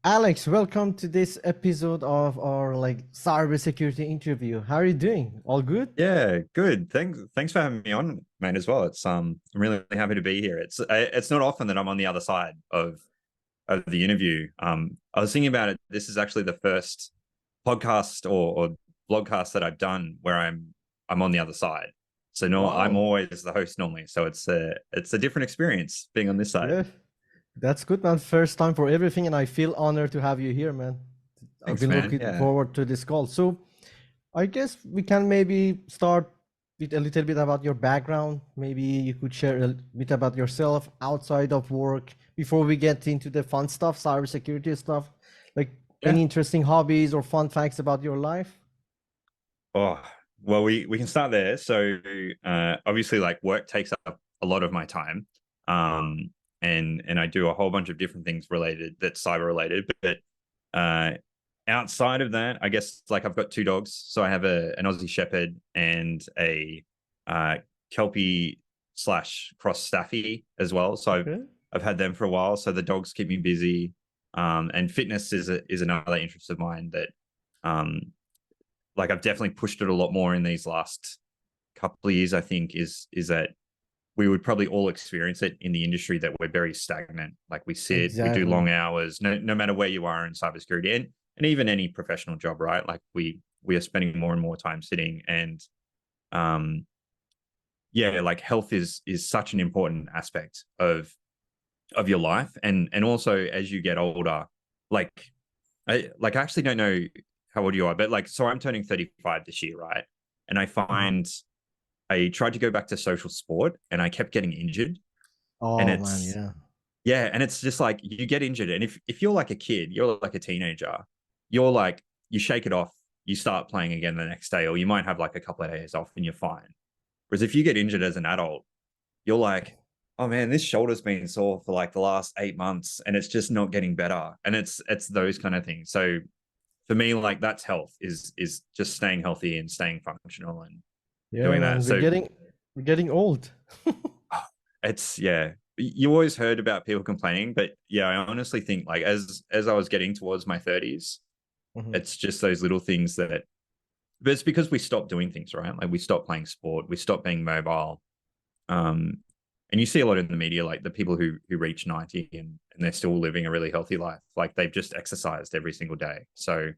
Alex, welcome to this episode of our cybersecurity interview. How are you doing? All good? Yeah, good. Thanks for having me on, mate, as well. I'm really happy to be here. It's not often that I'm on the other side of the interview. I was thinking about it. This is actually the first podcast or blogcast that I've done where I'm on the other side. So no, I'm Wow. always the host normally. So it's a different experience being on this side. Yeah, that's good, man. First time for everything, and I feel honored to have you here, man. I've Thanks, been man. looking Yeah. forward to this call. So I guess we can maybe start with a little bit about your background. Maybe you could share a bit about yourself outside of work before we get into the fun stuff, cybersecurity stuff. Like Yeah. any interesting hobbies or fun facts about your life? Oh, well, we can start there. So obviously like work takes up a lot of my time. Um, and I do a whole bunch of different things related that's cyber related. But uh outside of that, I guess like I've got two dogs. So I have an Aussie Shepherd and a uh Kelpie slash cross Staffy as well. So Okay. I've had them for a while. So the dogs keep me busy. And fitness is another interest of mine that um like I've definitely pushed it a lot more in these last couple of years. I think is that we would probably all experience it in the industry that we're very stagnant. Like we sit, we do Exactly. long hours, no matter where you are in cybersecurity and even any professional job, right? Like we are spending more and more time sitting and um yeah, like health is such an important aspect of your life. And also as you get older, like I actually don't know how old you are, but like, so I'm turning 35 this year, right? And I Mhm. find I tried to go back to social sport and I kept getting injured. And Oh man, it's, yeah. yeah. And it's just like you get injured. And if you're like a kid, you're like a teenager, you're like, you shake it off, you start playing again the next day, or you might have like a couple of days off and you're fine. Whereas if you get injured as an adult, you're like, oh man, this shoulder's been sore for like the last 8 months and it's just not getting better. And it's those kind of things. So for me, like that's health is just staying healthy and staying functional and Yeah, doing that. man. So We're getting old. it's yeah. You always heard about people complaining, but yeah, I honestly think like as I was getting towards my 30s, Mhm. it's just those little things that but it's because we stopped doing things, right? Like we stopped playing sport, we stopped being mobile. Um and you see a lot in the media, like the people who reach 90 and they're still living a really healthy life. Like they've just exercised every single day. So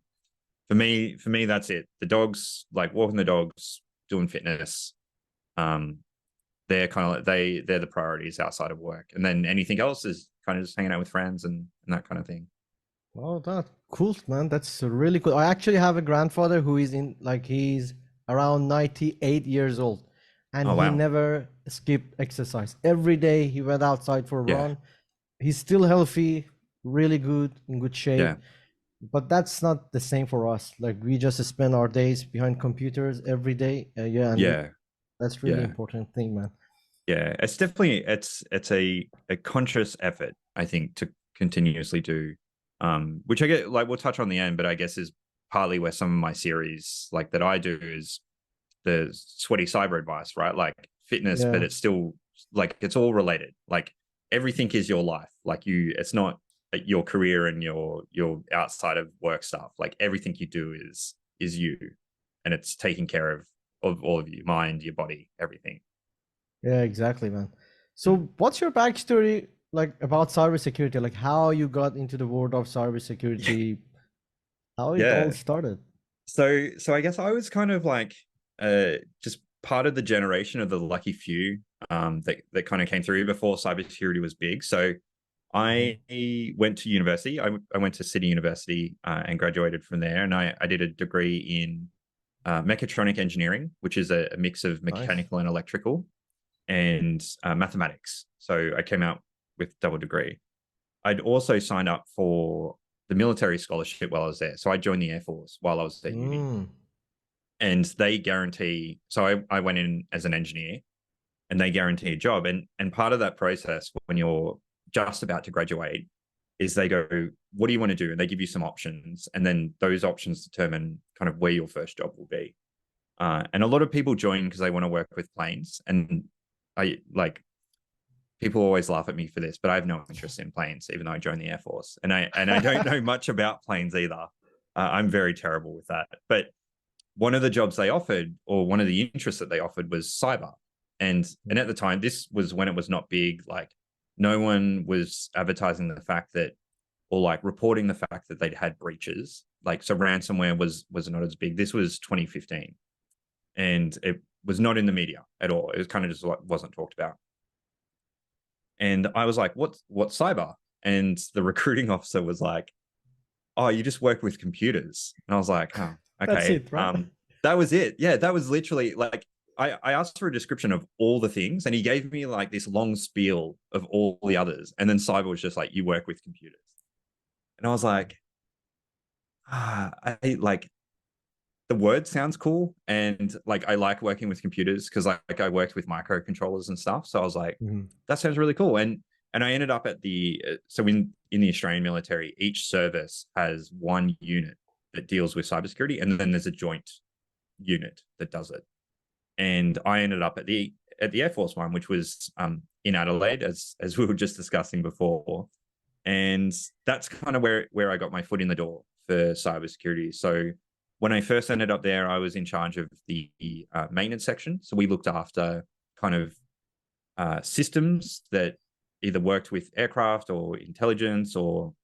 for me, that's it. The dogs, like walking the dogs, doing fitness, um, they're kind of like they're the priorities outside of work. And then anything else is kind of just hanging out with friends and that kind of thing. Oh, that cool, man. That's really cool. I actually have a grandfather who is he's around 98 years old, and Oh he wow. never skipped exercise. Every day he went outside for a Yeah. run. He's still healthy, really good, in good Yeah. shape. But that's not the same for us. Like we just spend our days behind computers every day. Yeah, and Yeah. that's really Yeah. important thing, man. Yeah. It's definitely it's a conscious effort, I think, to continuously do which I get like we'll touch on the end, but I guess is partly where some of my series like that I do is the sweaty cyber advice, right? Like fitness, but Yeah. it's still like it's all related. Like everything is your life. Like it's not your career and your outside of work stuff. Like everything you do is you, and it's taking care of all of you, mind, your body, everything. Yeah, exactly, man. Mm. So, what's your backstory like about cybersecurity? Like how you got into the world of cybersecurity, how it all Yeah. started? So I guess I was kind of like just part of the generation of the lucky few that kind of came through before cybersecurity was big. So Mhm. I went to university. I went to City University and graduated from there. And I did a degree in mechatronic engineering, which is a mix of Nice. mechanical and electrical and mathematics. So I came out with double degree. I'd also signed up for the military scholarship while I was there. So I joined the Air Force while I was at uni. Mm. And they guarantee, so I went in as an engineer and they guarantee a job. And part of that process when you're just about to graduate is they go, what do you want to do? And they give you some options. And then those options determine kind of where your first job will be. And a lot of people join because they want to work with planes. And I like people always laugh at me for this, but I have no interest in planes, even though I joined the Air Force, and I don't know much about planes either. I'm very terrible with that. But one of the jobs they offered, or one of the interests that they offered, was cyber. And at the time, this was when it was not big. Like, no one was advertising the fact that, or like reporting the fact that they'd had breaches. Like, so ransomware was not as big. This was 2015, and it was not in the media at all. It was kind of just wasn't talked about. And I was like, what's cyber? And the recruiting officer was like, oh, you just work with computers. And I was like, oh, That's okay. it, right? That was it. Yeah, that was literally like, I asked for a description of all the things, and he gave me like this long spiel of all the others. And then cyber was just like, you work with computers. And I was like, I like, the word sounds cool, and like I like working with computers because like I worked with microcontrollers and stuff. So I was like, that sounds really cool. And I ended up at the so in the Australian military, each service has one unit that deals with cybersecurity, and then there's a joint unit that does it. And I ended up at the Air Force one, which was in Adelaide, as we were just discussing before. And that's kind of where I got my foot in the door for cybersecurity. So when I first ended up there, I was in charge of the maintenance section. So we looked after kind of systems that either worked with aircraft or intelligence, or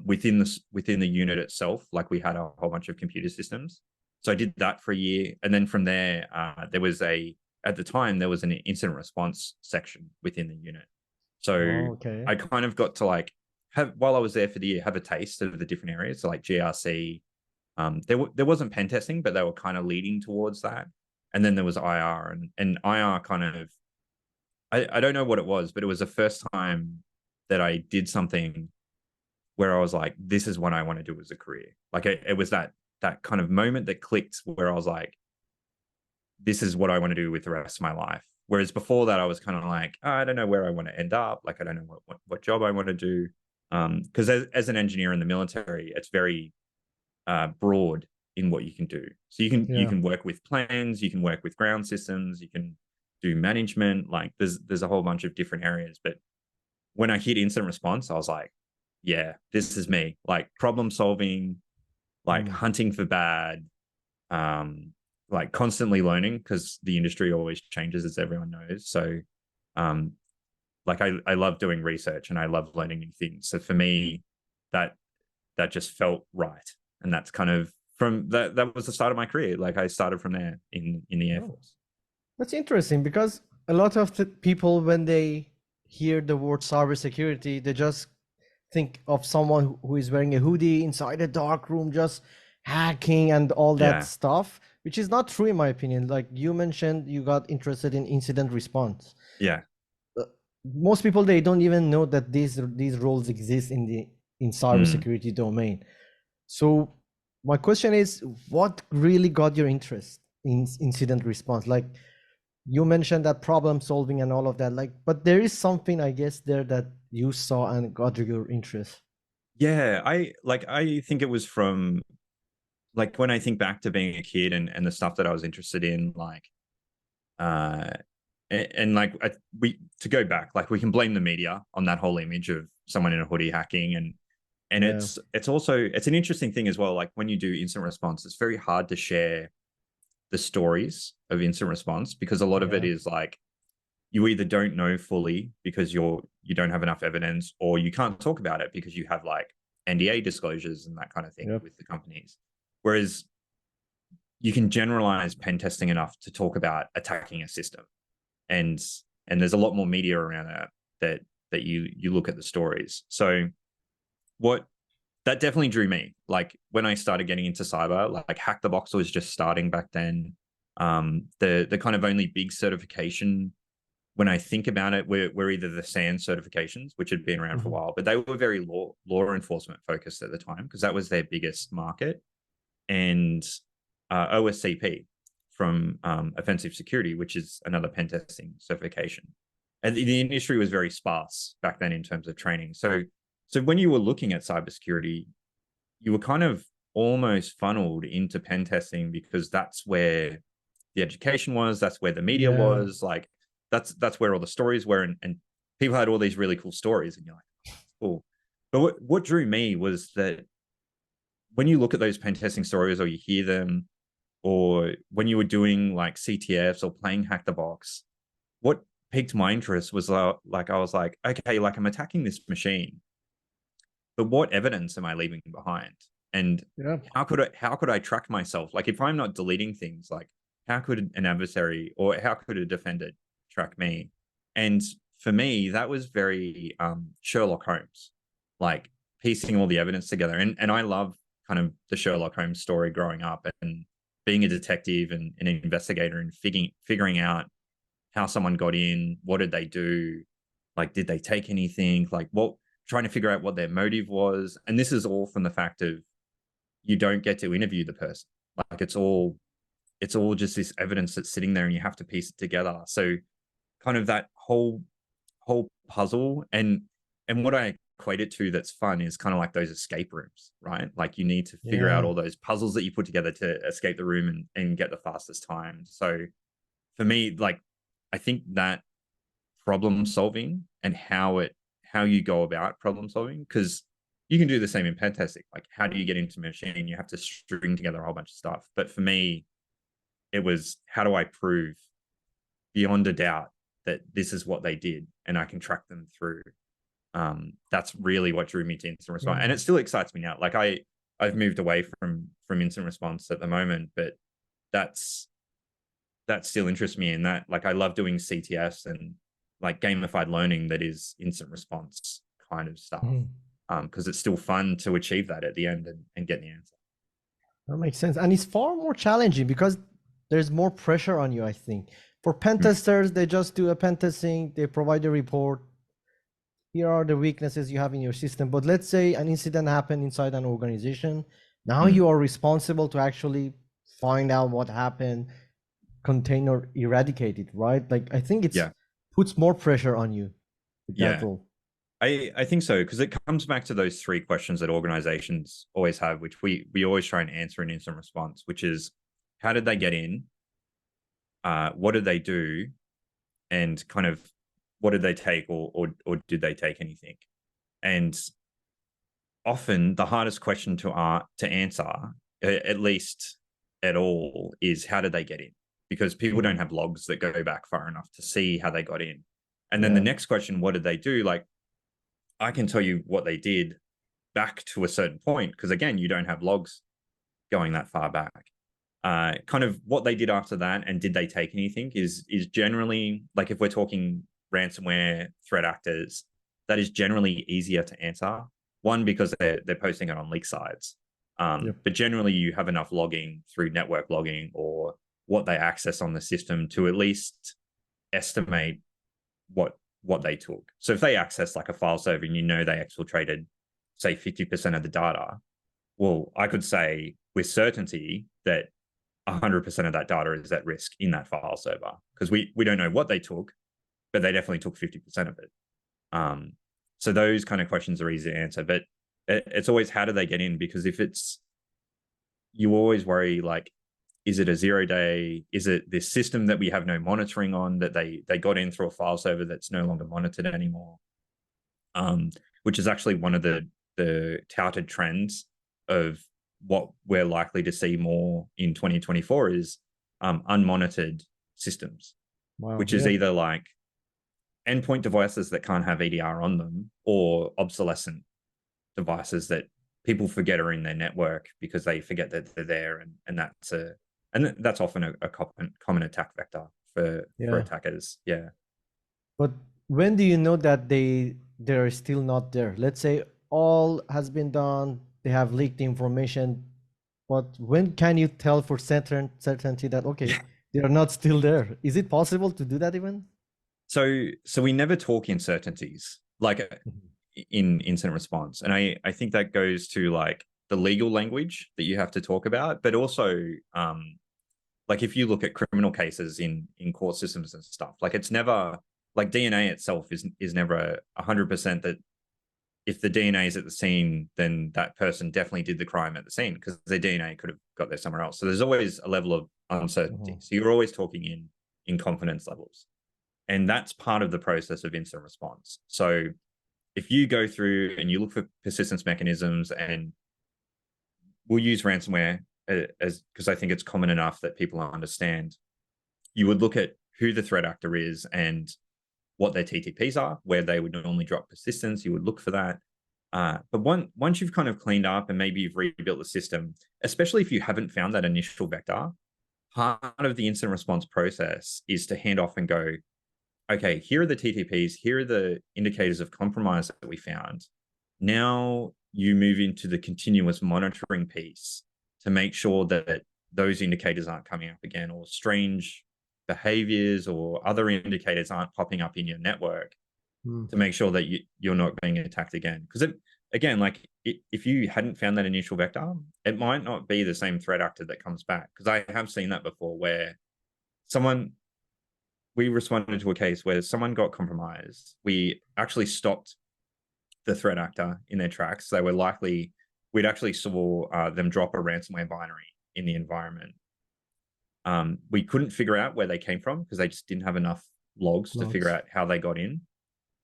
within the unit itself. Like, we had a whole bunch of computer systems. So I did that for a year, and then from there, at the time there was an incident response section within the unit. So Okay. I kind of got to like while I was there for the year, have a taste of the different areas. So like GRC, there wasn't pen testing, but they were kind of leading towards that. And then there was IR, and IR kind of, I don't know what it was, but it was the first time that I did something where I was like, this is what I want to do as a career. Like, it was that kind of moment that clicked where I was like, this is what I want to do with the rest of my life. Whereas before that, I was kind of like, oh, I don't know where I want to end up. Like, I don't know what job I want to do. Because as an engineer in the military, it's very broad in what you can do. So you can work with planes, you can work with ground systems, you can do management. Like, there's a whole bunch of different areas. But when I hit incident response, I was like, yeah, this is me. Like, problem solving, like hunting for bad, like constantly learning, because the industry always changes, as everyone knows. So like I love doing research, and I love learning new things. So for me, that just felt right. And that's kind of from that was the start of my career. Like, I started from there in the Air Force. That's interesting, because a lot of the people, when they hear the word cybersecurity, they just think of someone who is wearing a hoodie inside a dark room, just hacking and all that Yeah. stuff, which is not true in my opinion. Like you mentioned, you got interested in incident response. Yeah. Most people, they don't even know that these roles exist in cybersecurity domain. So my question is, what really got your interest in incident response? Like, you mentioned that problem solving and all of that, like, but there is something, I guess, there that you saw and got your interest. Yeah. I think it was from, like, when I think back to being a kid and the stuff that I was interested in, like, and like we to go back, like, we can blame the media on that whole image of someone in a hoodie hacking, and Yeah. it's also, it's an interesting thing as well. Like, when you do incident response, it's very hard to share the stories of incident response, because a lot of it is like, you either don't know fully because you don't have enough evidence, or you can't talk about it because you have like NDA disclosures and that kind of thing with the companies. Whereas you can generalize pen testing enough to talk about attacking a system, and there's a lot more media around that you look at the stories. So what that definitely drew me. Like, when I started getting into cyber, like Hack the Box was just starting back then. The kind of only big certification, when I think about it, were either the SANS certifications, which had been around for a while, but they were very law enforcement focused at the time, because that was their biggest market, and OSCP from Offensive Security, which is another pen testing certification. And the industry was very sparse back then in terms of training. So when you were looking at cybersecurity, you were kind of almost funneled into pen testing, because that's where the education was, that's where the media was, like that's where all the stories were, and people had all these really cool stories, and you're like, cool. But what drew me was that when you look at those pen testing stories, or you hear them, or when you were doing like CTFs or playing Hack the Box, what piqued my interest was like I was like, okay, like I'm attacking this machine, but what evidence am I leaving behind? And Yeah. how could I track myself? Like if I'm not deleting things, like how could an adversary or how could a defender track me? And for me, that was very Sherlock Holmes, like piecing all the evidence together. And I love kind of the Sherlock Holmes story growing up and being a detective and an investigator and figuring out how someone got in, what did they do, like did they take anything, like what, trying to figure out what their motive was. And this is all from the fact of you don't get to interview the person. Like it's all just this evidence that's sitting there and you have to piece it together. So kind of that whole puzzle, and what I equate it to that's fun is kind of like those escape rooms, right? Like you need to figure out Yeah. all those puzzles that you put together to escape the room and get the fastest time. So for me, like I think that problem solving and how you go about problem solving, because you can do the same in pen testing. Like how do you get into a machine? You have to string together a whole bunch of stuff. But for me, it was how do I prove beyond a doubt that this is what they did and I can track them through. That's really what drew me to instant response. Yeah. And it still excites me now. Like I've moved away from instant response at the moment, but that's that still interests me in that. Like I love doing CTS and like gamified learning that is instant response kind of stuff. Mhm. Because it's still fun to achieve that at the end and get the answer. That makes sense. And it's far more challenging because there's more pressure on you, I think. For pen Mm. testers, they just do a pen testing, they provide a report. Here are the weaknesses you have in your system. But let's say an incident happened inside an organization. Now Mm. you are responsible to actually find out what happened, contain or eradicate it, right? Like I think it's Yeah. puts more pressure on you with that Yeah. role. I think so, because it comes back to those three questions that organizations always have, which we always try and answer in instant response, which is how did they get in? What did they do? And kind of what did they take, or did they take anything? And often the hardest question to answer, at least at all, is how did they get in? Because people don't Mhm. have logs that go back far enough to see how they got in. And then the Yeah. next question, what did they do? Like I can tell you what they did back to a certain point, because again, you don't have logs going that far back. Kind of what they did after that and did they take anything is generally, like if we're talking ransomware threat actors, that is generally easier to answer. One, because they're posting it on leak sites. Yep. But generally you have enough logging through network logging or what they access on the system to at least estimate what they took. So if they access like a file server and you know they exfiltrated, say 50% of the data, well, I could say with certainty that 100% of that data is at risk in that file server, because we don't know what they took, but they definitely took 50% of it. So those kind of questions are easy to answer, but it's always how do they get in? Because if it's, you always worry like, is it a 0-day? Is it this system that we have no monitoring on, that they got in through a file server that's no longer monitored anymore? Which is actually one of the touted trends of what we're likely to see more in 2024 is unmonitored systems, Wow. which is Yeah. either like endpoint devices that can't have EDR on them or obsolescent devices that people forget are in their network because they forget that they're there, and that's often a common attack vector for Yeah. attackers. Yeah. But when do you know that they're still not there? Let's say all has been done, they have leaked information, but when can you tell for certainty that okay, they are not still there? Is it possible to do that even? So we never talk uncertainties like Mhm. in incident response, and I think that goes to like the legal language that you have to talk about, but also like if you look at criminal cases in court systems and stuff, like it's never like DNA itself is never 100% that if the DNA is at the scene, then that person definitely did the crime at the scene, because their DNA could have got there somewhere else. So there's always a level of uncertainty. Mhm. So you're always talking in confidence levels. And that's part of the process of incident response. So if you go through and you look for persistence mechanisms, and we'll use ransomware as because I think it's common enough that people understand, you would look at who the threat actor is and what their TTPs are, where they would normally drop persistence. You would look for that. But once you've kind of cleaned up and maybe you've rebuilt the system, especially if you haven't found that initial vector, part of the incident response process is to hand off and go, okay, here are the TTPs, here are the indicators of compromise that we found. Now you move into the continuous monitoring piece to make sure that those indicators aren't coming up again, or strange behaviors or other indicators aren't popping up in your network, to make sure that you're not being attacked again. Because again, like if you hadn't found that initial vector, it might not be the same threat actor that comes back. Because I have seen that before, where we responded to a case where someone got compromised. We actually stopped the threat actor in their tracks. They were likely, we'd actually saw them drop a ransomware binary in the environment. We couldn't figure out where they came from because they just didn't have enough logs to figure out how they got in.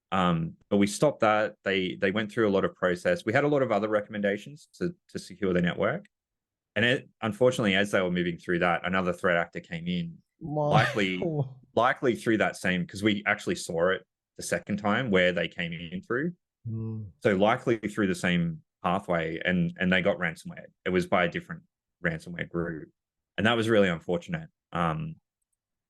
But we stopped that. They went through a lot of process. We had a lot of other recommendations to secure the network. And unfortunately, as they were moving through that, another threat actor came in, likely through that same, because we actually saw it the second time where they came in through. So likely through the same pathway, and they got ransomware. It was by a different ransomware group. And that was really unfortunate.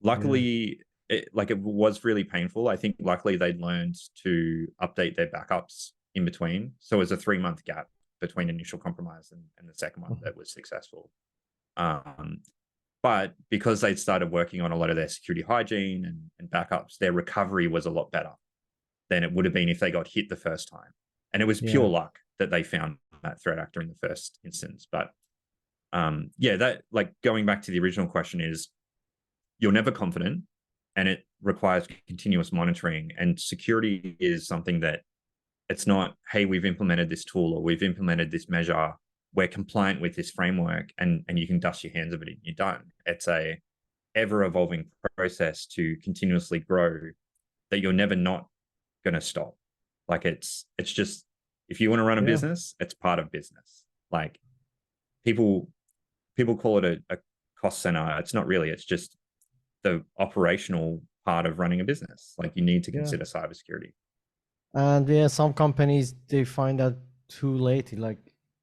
Luckily, it was really painful. I think luckily they'd learned to update their backups in between. So it was a 3-month gap between initial compromise and the second one that was successful. But because they'd started working on a lot of their security hygiene and backups, their recovery was a lot better than it would have been if they got hit the first time. And it was pure luck that they found that threat actor in the first instance. But that, like, going back to the original question, is you're never confident, and it requires continuous monitoring. And security is something that it's not, hey, we've implemented this tool or we've implemented this measure, we're compliant with this framework, and you can dust your hands of it and you're done. It's a ever-evolving process to continuously grow that you're never not going to stop. Like it's just, if you want to run a business, it's part of business. Like people call it a cost center. It's not really. It's just the operational part of running a business. Like you need to consider cybersecurity. And some companies, they find that too late. Like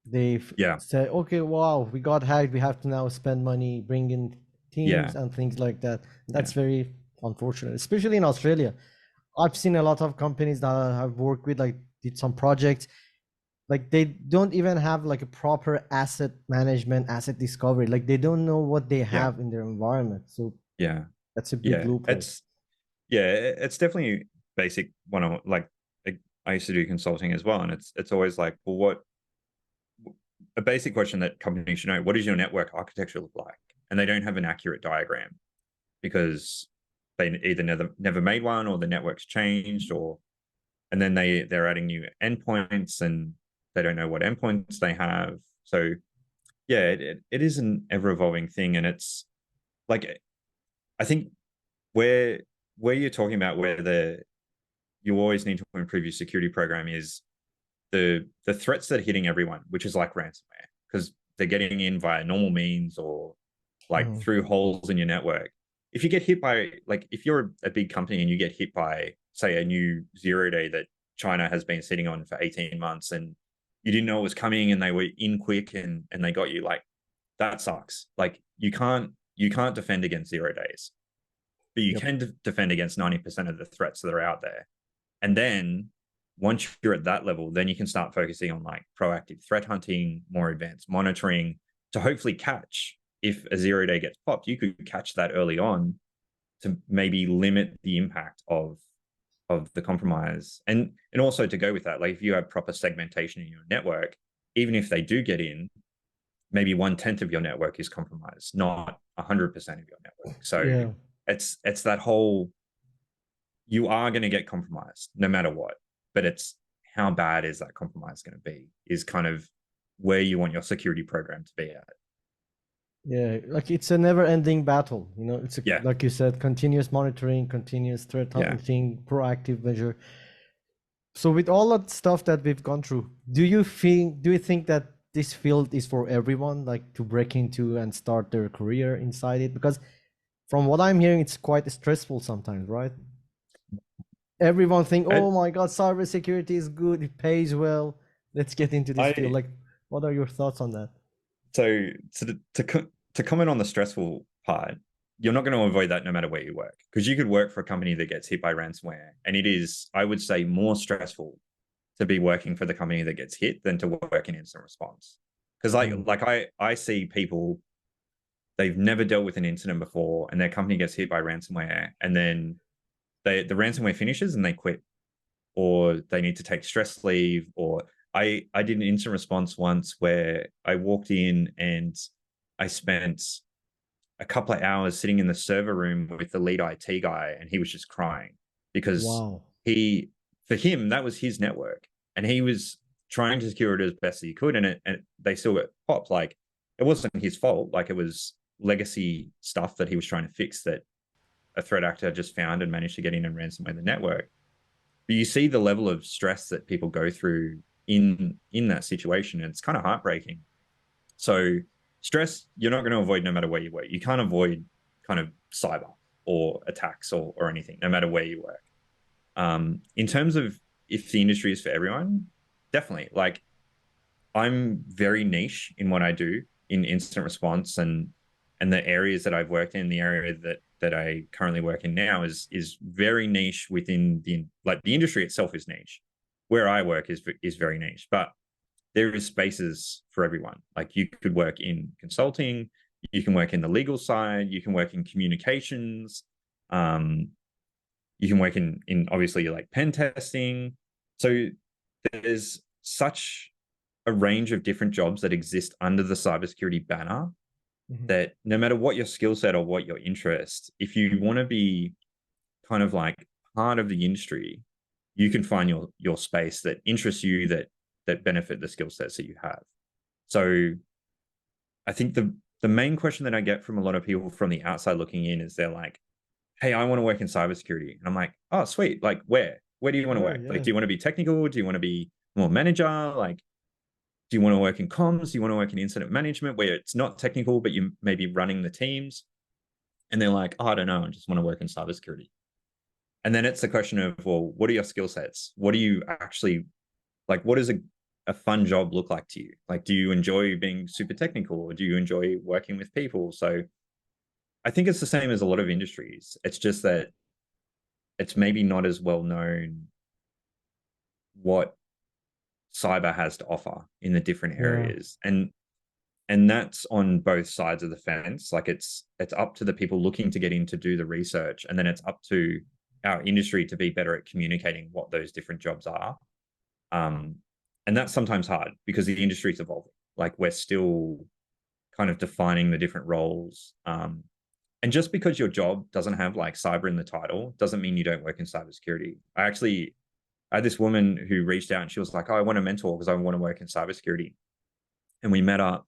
they say, okay, wow, we got hacked. We have to now spend money, bring in teams and things like that. That's very unfortunate, especially in Australia. I've seen a lot of companies that I have worked with, like did some projects, like they don't even have like a proper asset management, asset discovery. Like they don't know what they have in their environment. So that's a big loophole. It's definitely basic one. Like I used to do consulting as well, and it's always like, well, what a basic question that companies should know: what does your network architecture look like? And they don't have an accurate diagram because they either never made one, or the network's changed, and then they're adding new endpoints and they don't know what endpoints they have. So it is an ever evolving thing. And it's like, I think where you're talking about where you always need to improve your security program is the threats that are hitting everyone, which is like ransomware, because they're getting in via normal means or like through holes in your network. If you get hit by, like, if you're a big company and you get hit by, say, a new 0-day that China has been sitting on for 18 months and you didn't know it was coming and they were in quick and they got you, like, that sucks. Like you can't defend against 0 days, but you can defend against 90% of the threats that are out there. And then once you're at that level, then you can start focusing on like proactive threat hunting, more advanced monitoring, to hopefully catch, if a 0-day gets popped, you could catch that early on to maybe limit the impact of the compromise. And also to go with that, like if you have proper segmentation in your network, even if they do get in, maybe 1/10 of your network is compromised, not 100% of your network. So it's that whole, you are going to get compromised no matter what, but it's how bad is that compromise going to be is kind of where you want your security program to be at. Yeah, like it's a never-ending battle. It's Yeah, like you said, continuous monitoring, continuous threat yeah. hunting, proactive measure. So with all that stuff that we've gone through, do you think that this field is for everyone, like to break into and start their career inside it? Because from what I'm hearing, it's quite stressful sometimes, right? Everyone think, I, oh my God, cybersecurity is good, it pays well. Let's get into this field. I Like, what are your thoughts on that? so to comment on the stressful part, you're not going to avoid that no matter where you work, because you could work for a company that gets hit by ransomware, and it is, I would say, more stressful to be working for the company that gets hit than to work in incident response. Because Mm. I see people, they've never dealt with an incident before, and their company gets hit by ransomware, and then the ransomware finishes and they quit, or they need to take stress leave. Or I did an incident response once where I walked in and I spent a couple of hours sitting in the server room with the lead IT guy, and he was just crying because Wow. he, for him, that was his network, and he was trying to secure it as best as he could, and they still got popped. Like, it wasn't his fault. Like, it was legacy stuff that he was trying to fix that a threat actor just found and managed to get in and ransomware the network. But you see the level of stress that people go through in that situation, and it's kind of heartbreaking. So stress, you're not going to avoid no matter where you work. You can't avoid kind of cyber or attacks or anything, no matter where you work. In terms of if the industry is for everyone, definitely. Like, I'm very niche in what I do in incident response, and the areas that I've worked in, the area that I currently work in now is very niche within the industry itself is niche. Where I work is very niche, but there is spaces for everyone. Like, you could work in consulting, you can work in the legal side, you can work in communications, um, you can work in obviously like pen testing. So there's such a range of different jobs that exist under the cybersecurity banner Mhm. that no matter what your skill set or what your interest, if you want to be kind of like part of the industry, you can find your space that interests you, that benefit the skill sets that you have. So I think the main question that I get from a lot of people from the outside looking in is they're like, hey, I want to work in cybersecurity. And I'm like, oh, sweet. Like, where? Where do you want to Sure, work? Like, yeah. do you want to be technical? Do you want to be more manager? Like, do you want to work in comms? Do you want to work in incident management where it's not technical, but you may be running the teams? And they're like, oh, I don't know. I just want to work in cybersecurity. And then it's the question of, well, what are your skill sets? What do you actually like? What does a fun job look like to you? Like, do you enjoy being super technical, or do you enjoy working with people? So I think it's the same as a lot of industries. It's just that it's maybe not as well known what cyber has to offer in the different Yeah. areas. And that's on both sides of the fence. Like, it's up to the people looking to get in to do the research, and then it's up to our industry to be better at communicating what those different jobs are. um, and that's sometimes hard because the industry is evolving. Like, we're still kind of defining the different roles. And just because your job doesn't have like cyber in the title doesn't mean you don't work in cybersecurity. I had this woman who reached out and she was like, oh, I want a mentor because I want to work in cybersecurity. And we met up,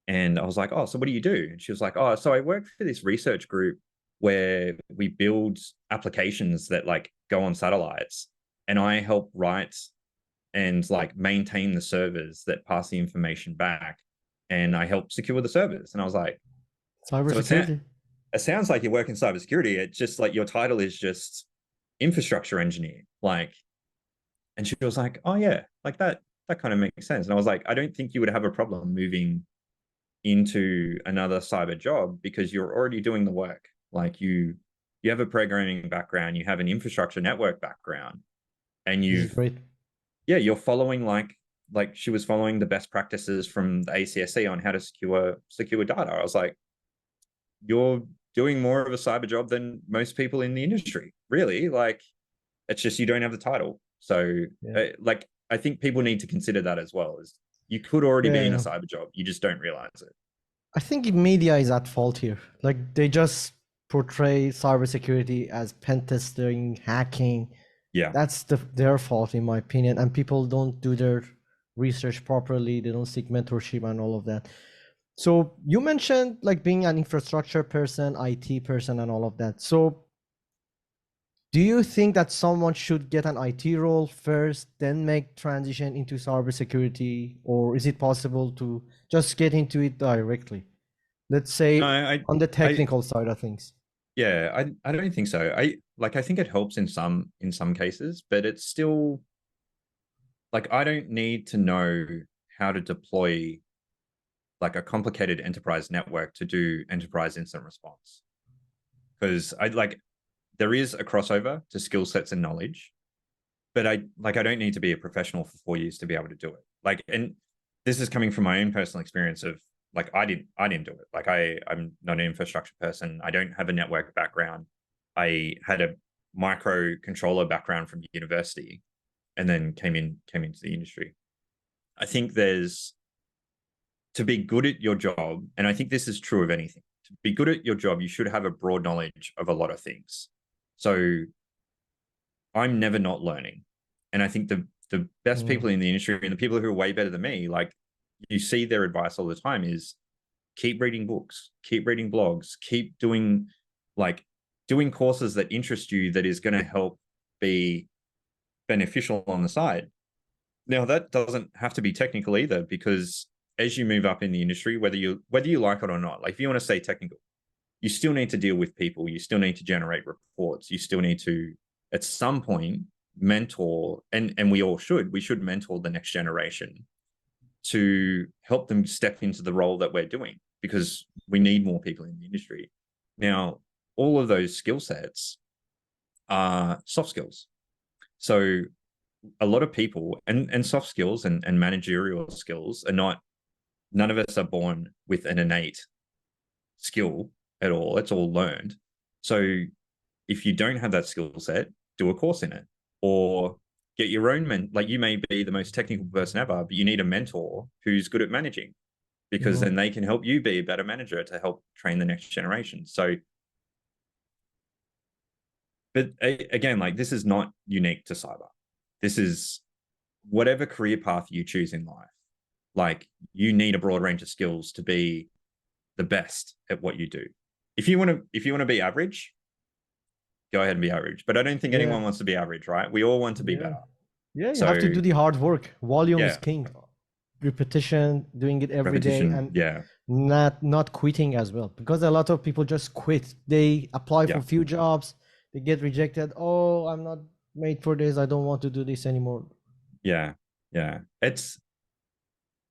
and I was like, oh, so what do you do? And she was like, oh, so I work for this research group where we build applications that like go on satellites, and I help write and like maintain the servers that pass the information back, and I help secure the servers. And I was like, so Cybersecurity. it sounds like you work in cybersecurity. It's just like your title is just infrastructure engineer. Like, and she was like, oh yeah, like that kind of makes sense. And I was like, I don't think you would have a problem moving into another cyber job because you're already doing the work. Like, you have a programming background, you have an infrastructure network background, and This is great. you're following like she was following the best practices from the ACSC on how to secure data. I was like, you're doing more of a cyber job than most people in the industry, really. Like, it's just you don't have the title. So Yeah. like, I think people need to consider that as well, as you could already be in a Yeah. cyber job, you just don't realize it. I think media is at fault here. Like they just portray cybersecurity as pen testing, hacking. Yeah. That's their fault, in my opinion. And people don't do their research properly. They don't seek mentorship and all of that. So you mentioned like being an infrastructure person, IT person, and all of that. So do you think that someone should get an IT role first, then make transition into cybersecurity, or is it possible to just get into it directly? Let's No, say on the I technical side of things. yeah, I don't think so. I think it helps in some cases, but it's still like I don't need to know how to deploy like a complicated enterprise network to do enterprise incident response. Because I like there is a crossover to skill sets and knowledge, but I don't need to be a professional for 4 years to be able to do it. Like, and this is coming from my own personal experience of like I didn't do it. Like I'm not an infrastructure person. I don't have a network background. I had a microcontroller background from university and then came into the industry. I think there's to be good at your job, and I think this is true of anything. To be good at your job, you should have a broad knowledge of a lot of things. So I'm never not learning. And I think the best Mm, people in the industry and the people who are way better than me, like you see their advice all the time is keep reading books, keep reading blogs, keep doing like doing courses that interest you that is going to help be beneficial on the side. Now that doesn't have to be technical either, because as you move up in the industry, whether you like it or not, like if you want to stay technical, you still need to deal with people, you still need to generate reports, you still need to at some point mentor, and we should mentor the next generation to help them step into the role that we're doing, because we need more people in the industry. Now, all of those skill sets are soft skills. So a lot of people and soft skills and managerial skills are not, none of us are born with an innate skill at all. It's all learned. So if you don't have that skill set, do a course in it or get your own like you may be the most technical person ever, but you need a mentor who's good at managing, because mhm. then they can help you be a better manager to help train the next generation. So, but again, like this is not unique to cyber. This is whatever career path you choose in life. Like you need a broad range of skills to be the best at what you do. If you want to be average, go ahead and be average. But I don't think Yeah, anyone wants to be average, right? We all want to be yeah, better. yeah. You have to So do the hard work. Volume is yeah, king. Repetition, doing it every day, repetition. and Yeah, not quitting as well. Because a lot of people just quit. They apply for yeah, few jobs, they get rejected. Oh, I'm not made for this. I don't want to do this anymore. yeah, yeah. It's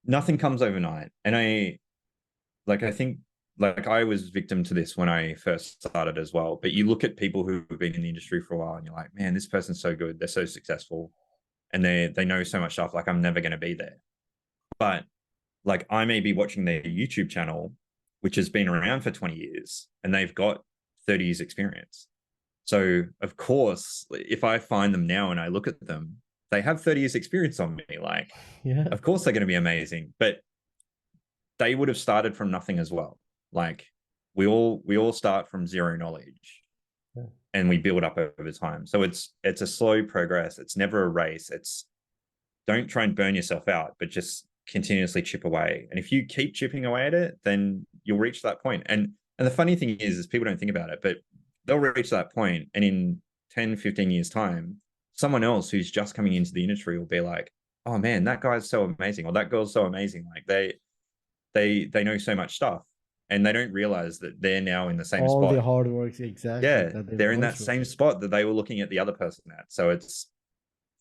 nothing comes overnight, and I think like I was victim to this when I first started as well. But you look at people who've been in the industry for a while, and you're like, man, this person's so good. They're so successful, and they know so much stuff. Like I'm never going to be there. But like I may be watching their YouTube channel, which has been around for 20 years, and they've got 30 years experience. So of course, if I find them now and I look at them, they have 30 years experience on me. Like, Yeah. of course they're going to be amazing, but they would have started from nothing as well. Like we all start from zero knowledge Yeah. and we build up over time. So it's a slow progress. It's never a race. It's don't try and burn yourself out, but just continuously chip away. And if you keep chipping away at it, then you'll reach that point. And the funny thing is people don't think about it, but they'll reach that point, and in 10, 15 years time, someone else who's just coming into the industry will be like, oh man, that guy's so amazing, or that girl's so amazing. Like they know so much stuff, and they don't realize that they're now in the same All the spot. hard work exactly Yeah, that they've they're in gone that through. same spot that they were looking at the other person at. So it's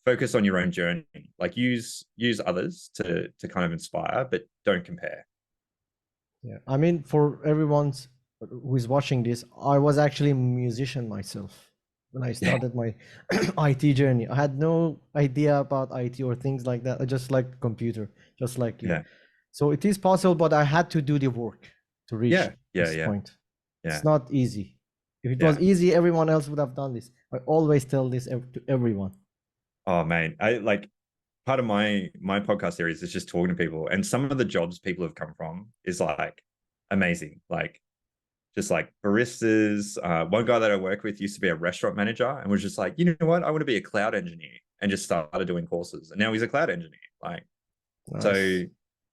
focus on your own journey. Like use others to kind of inspire, but don't compare. Yeah. I mean, for everyone's who is watching this, I was actually a musician myself when I Yeah, started my IT journey. I had no idea about IT or things like that. I just like computer, just like you. yeah, So it is possible, but I had to do the work to reach yeah, yeah, this yeah, point. It's yeah, not easy. If it was yeah. easy, everyone else would have done this. I always tell this to everyone. Oh man, I like part of my podcast series is just talking to people, and some of the jobs people have come from is like amazing. Like just like baristas. One guy that I work with used to be a restaurant manager and was just like, you know what, I want to be a cloud engineer, and just started doing courses, and now he's a cloud engineer. Like so, Nice.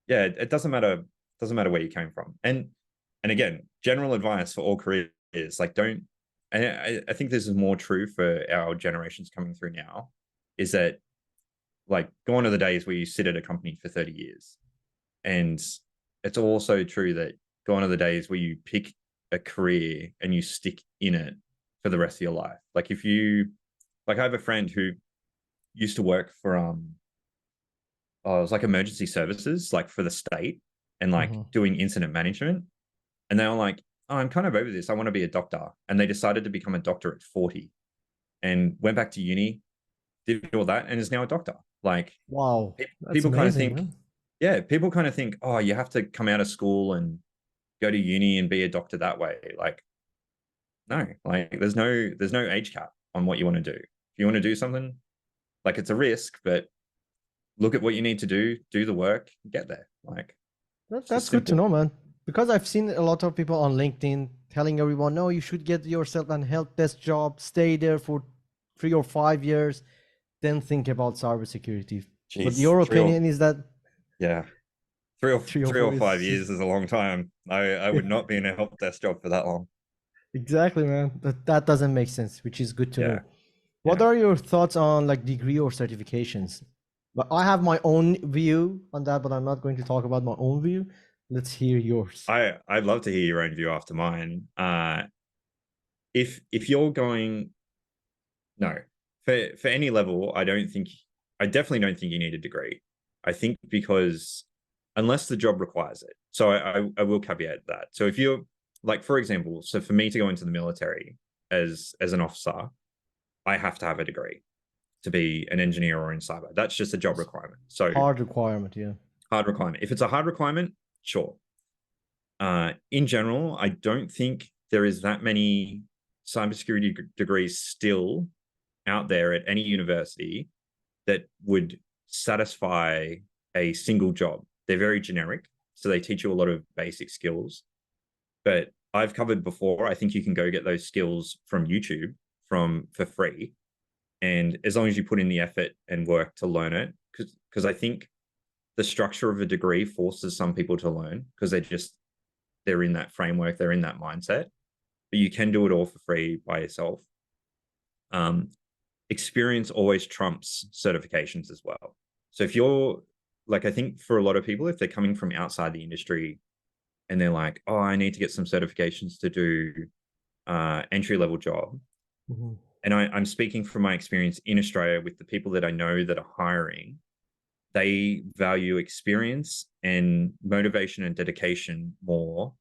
yeah, it doesn't matter Doesn't matter where you came from. And again, general advice for all careers, like don't, and I think this is more true for our generations coming through now, is that like gone are the days where you sit at a company for 30 years. And it's also true that gone are the days where you pick a career and you stick in it for the rest of your life. Like if you, like I have a friend who used to work for it was like emergency services, like for the state, and like Mm-hmm. doing incident management. And they were like, oh, I'm kind of over this. I want to be a doctor. And they decided to become a doctor at 40 and went back to uni, did all that, and is now a doctor. Like Wow, that's people kind of amazing, think, man. yeah, people kind of think, oh, you have to come out of school and go to uni and be a doctor that way. Like, no, like there's no age cap on what you want to do. If you want to do something, like it's a risk, but look at what you need to do the work, get there. Like it's just That's good to simple. know, man. Because I've seen a lot of people on LinkedIn telling everyone, no, you should get yourself an help desk job, stay there for 3 or 5 years, then think about cybersecurity. But Jeez, your opinion is that yeah, three or three or three four or is 5 years just is a long time. I would not be in a help desk job for that long. exactly, man. That doesn't make sense, which is good to Yeah, know. What yeah. are your thoughts on like degree or certifications? But I have my own view on that, but I'm not going to talk about my own view. Let's hear yours. I'd love to hear your own view after mine. If you're going, no, for any level, I definitely don't think you need a degree. I think because unless the job requires it. So I will caveat that. So if you're like, for example, so for me to go into the military as an officer, I have to have a degree to be an engineer or in cyber. That's just a job requirement. So Hard requirement, yeah. hard requirement. If it's a hard requirement, sure. In general, I don't think there is that many cybersecurity degrees still out there at any university that would satisfy a single job. They're very generic, so they teach you a lot of basic skills. But I've covered before, I think you can go get those skills from YouTube for free. And as long as you put in the effort and work to learn it, because I think the structure of a degree forces some people to learn because they're in that framework, they're in that mindset. But you can do it all for free by yourself. Um, Experience always trumps certifications as well. So if you're like, I think for a lot of people, if they're coming from outside the industry and they're like, oh, I need to get some certifications to do entry level job. Mhm. And I'm speaking from my experience in Australia with the people that I know that are hiring, they value experience and motivation and dedication more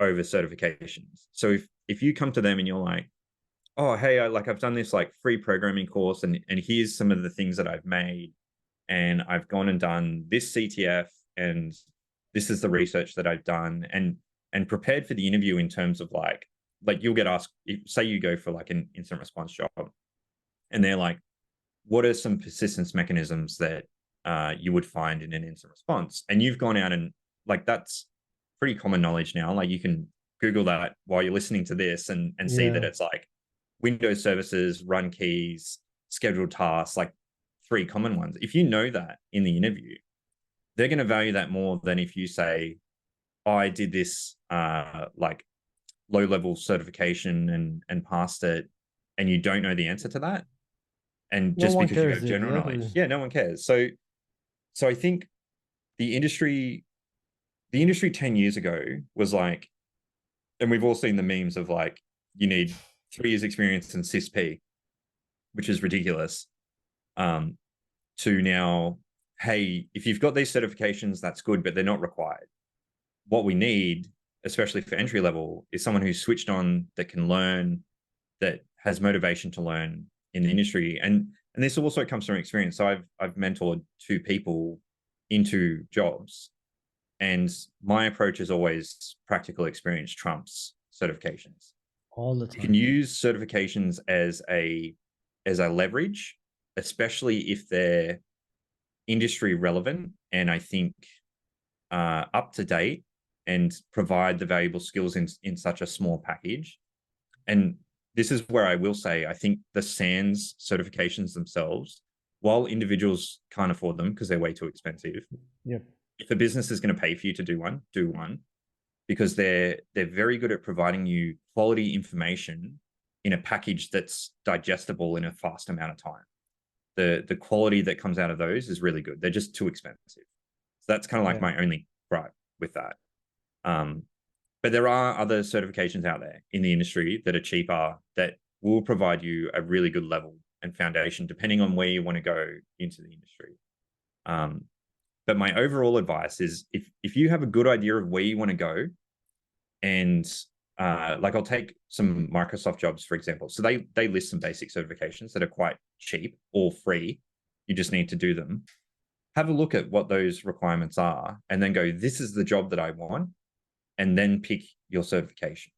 over certifications. So if you come to them and you're like, oh, hey, I've done this like free programming course and here's some of the things that I've made and I've gone and done this CTF and this is the research that I've done and prepared for the interview in terms of like you'll get asked, say you go for like an incident response job and they're like, what are some persistence mechanisms that you would find in an incident response? And you've gone out and like that's pretty common knowledge now. Like you can Google that while you're listening to this and see that Yeah. it's like Windows services, run keys, scheduled tasks, like three common ones. If you know that in the interview, they're going to value that more than if you say, oh, I did this like low level certification and passed it, and you don't know the answer to that. And No just one because you cares, have general exactly. knowledge, yeah, no one cares. So I think the industry, the industry 10 years ago was like, and we've all seen the memes of like, you need 3 years experience in CISP, which is ridiculous. Um, to now, hey, if you've got these certifications, that's good, but they're not required. What we need, especially for entry level, is someone who's switched on, that can learn, that has motivation to learn in the industry. And this also comes from experience. So I've mentored 2 people into jobs, and my approach is always practical experience trumps certifications. All the You can time. use certifications as a leverage, especially if they're industry relevant and I think up to date and provide the valuable skills in such a small package. And this is where I will say I think the SANS certifications themselves, while individuals can't afford them because they're way too expensive, Yeah. if a business is going to pay for you to do one, because they're very good at providing you quality information in a package that's digestible in a fast amount of time. The quality that comes out of those is really good. They're just too expensive. So that's kind of like Yeah. my only gripe with that. But there are other certifications out there in the industry that are cheaper that will provide you a really good level and foundation depending on where you want to go into the industry. But my overall advice is if you have a good idea of where you want to go, and like I'll take some Microsoft jobs, for example. So they list some basic certifications that are quite cheap or free. You just need to do them. Have a look at what those requirements are and then go, this is the job that I want, and then pick your certification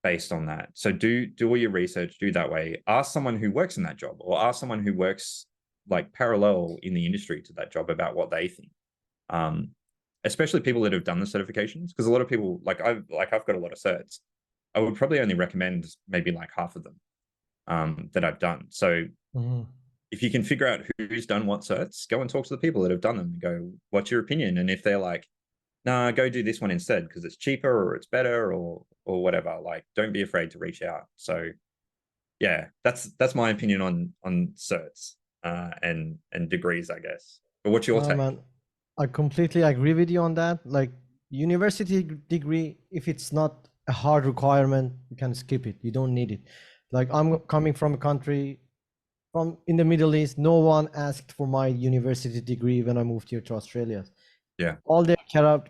based on that. So do all your research, do that way. Ask someone who works in that job, or ask someone who works like parallel in the industry to that job about what they think. Especially people that have done the certifications, because a lot of people I've got a lot of certs. I would probably only recommend maybe like half of them that I've done. So if you can figure out who's done what certs, go and talk to the people that have done them and go, what's your opinion? And if they're like, nah, go do this one instead because it's cheaper or it's better or whatever, like don't be afraid to reach out. So yeah, that's my opinion on certs and degrees, I guess. But what's your take? Man, I completely agree with you on that. Like university degree, if it's not a hard requirement, you can skip it. You don't need it. Like I'm coming from a country from in the Middle East. No one asked for my university degree when I moved here to Australia. Yeah. All they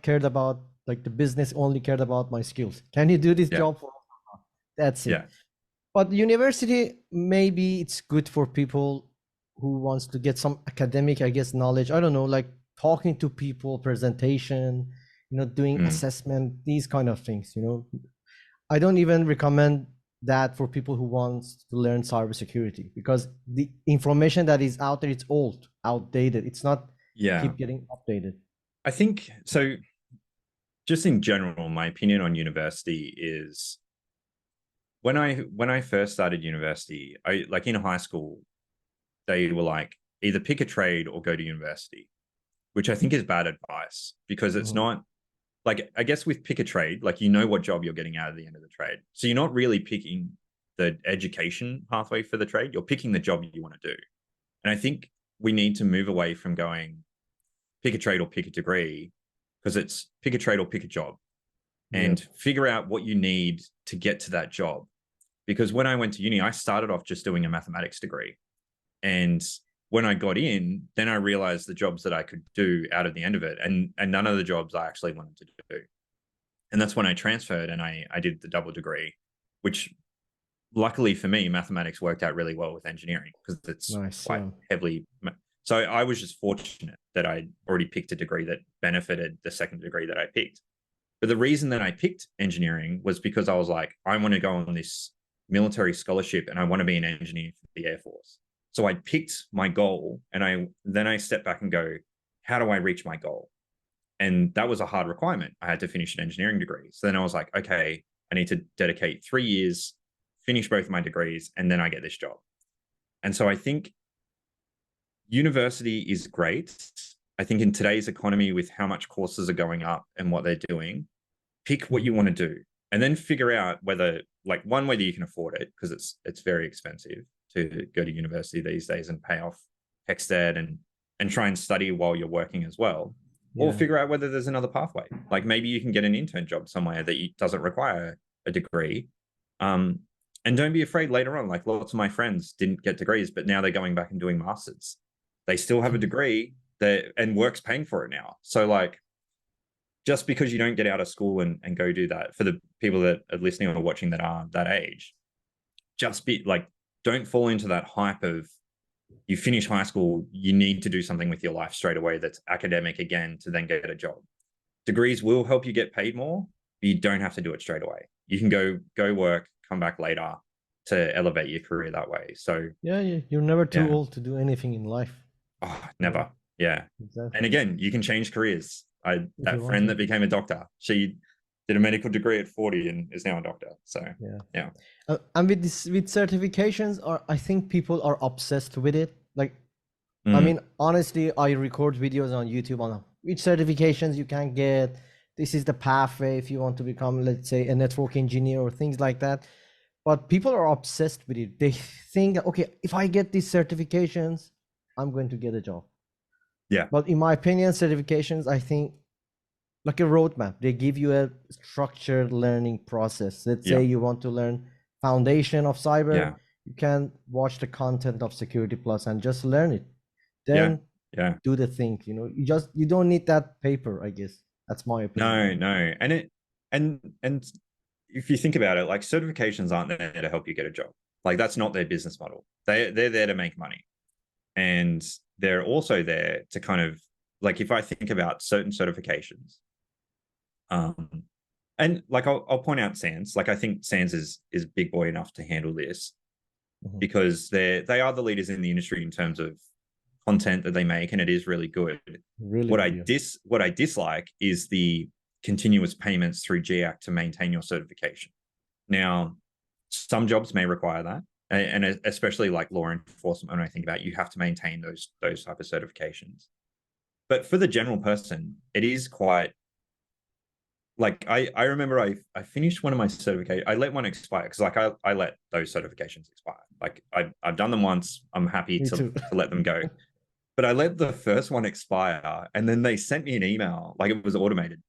cared about, like the business only cared about my skills. Can you do this job for us? That's it. Yeah. But university, maybe it's good for people who wants to get some academic, I guess, knowledge. I don't know, like talking to people, presentation, doing assessment, these kind of things, I don't even recommend that for people who wants to learn cybersecurity, because the information that is out there, it's old, outdated. It's not keep getting updated. I think so. Just in general, my opinion on university is when I first started university, I like in high school, they were like either pick a trade or go to university, which I think is bad advice because it's not like, I guess with pick a trade, like you know what job you're getting out of the end of the trade. So you're not really picking the education pathway for the trade, you're picking the job you want to do. And I think we need to move away from going pick a trade or pick a degree, because it's pick a trade or pick a job and figure out what you need to get to that job. Because when I went to uni, I started off just doing a mathematics degree. And when I got in, then I realized the jobs that I could do out of the end of it, and none of the jobs I actually wanted to do. And that's when I transferred and I did the double degree, which luckily for me, mathematics worked out really well with engineering because it's quite heavily. So I was just fortunate that I already picked a degree that benefited the second degree that I picked. But the reason that I picked engineering was because I was like, I want to go on this military scholarship and I want to be an engineer for the Air Force. So I picked my goal, and then I step back and go, how do I reach my goal? And that was a hard requirement. I had to finish an engineering degree. So then I was like, okay, I need to dedicate 3 years, finish both my degrees, and then I get this job. And so I think university is great. I think in today's economy, with how much courses are going up and what they're doing, pick what you want to do and then figure out whether you can afford it, because it's very expensive to go to university these days and pay off HECSTED and try and study while you're working as well. Or figure out whether there's another pathway. Like maybe you can get an intern job somewhere that doesn't require a degree. And don't be afraid later on. Like lots of my friends didn't get degrees, but now they're going back and doing masters. They still have a degree and work's paying for it now. So like, just because you don't get out of school and go do that, for the people that are listening or watching that are that age, just be like, don't fall into that hype of you finish high school, you need to do something with your life straight away that's academic again to then get a job. Degrees will help you get paid more, but you don't have to do it straight away. You can go work, come back later to elevate your career that way. So you're never too old to do anything in life. Oh, never. Yeah. Exactly. And again, you can change careers. That friend that became a doctor, she did a medical degree at 40 and is now a doctor. So yeah. And with certifications, I think people are obsessed with it. Like, I mean, honestly, I record videos on YouTube on which certifications you can get. This is the pathway if you want to become, let's say, a network engineer or things like that. But people are obsessed with it. They think, okay, if I get these certifications, I'm going to get a job. Yeah. But in my opinion, certifications, I think, like a roadmap. They give you a structured learning process. Let's say Yeah. you want to learn foundation of cyber, Yeah. you can watch the content of Security Plus and just learn it. Yeah. Then Yeah. do the thing. You don't need that paper, I guess. That's my opinion. No, no. And if you think about it, like certifications aren't there to help you get a job. Like that's not their business model. They're there to make money. And they're also there to kind of, like, if I think about certain certifications, um, and like I'll point out SANS. Like I think SANS is big boy enough to handle this Mhm. because they are the leaders in the industry in terms of content that they make, and it is really good. Really What good, I yeah. what I dislike is the continuous payments through GAC to maintain your certification. Now, some jobs may require that, and especially like law enforcement. When I think about it, you have to maintain those type of certifications. But for the general person, it is quite like I remember I finished one of my certifications. I let one expire because like I let those certifications expire. Like I've done them once. I'm happy Me too. to let them go. But I let the first one expire, and then they sent me an email, like it was automated.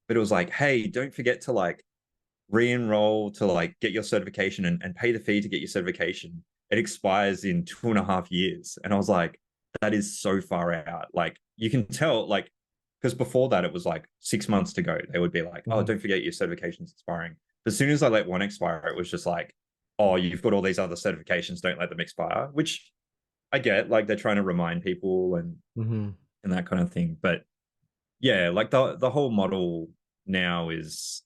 But it was like, hey, don't forget to like re-enroll to like get your certification and pay the fee to get your certification. It expires in 2.5 years. And I was like, that is so far out. Like you can tell, like, because before that it was like 6 months to go. They would be like, oh, Mhm. don't forget your certification's expiring. But as soon as I let one expire, it was just like, oh, you've got all these other certifications, don't let them expire, which I get, like they're trying to remind people Mhm. and that kind of thing. But yeah, like the whole model now is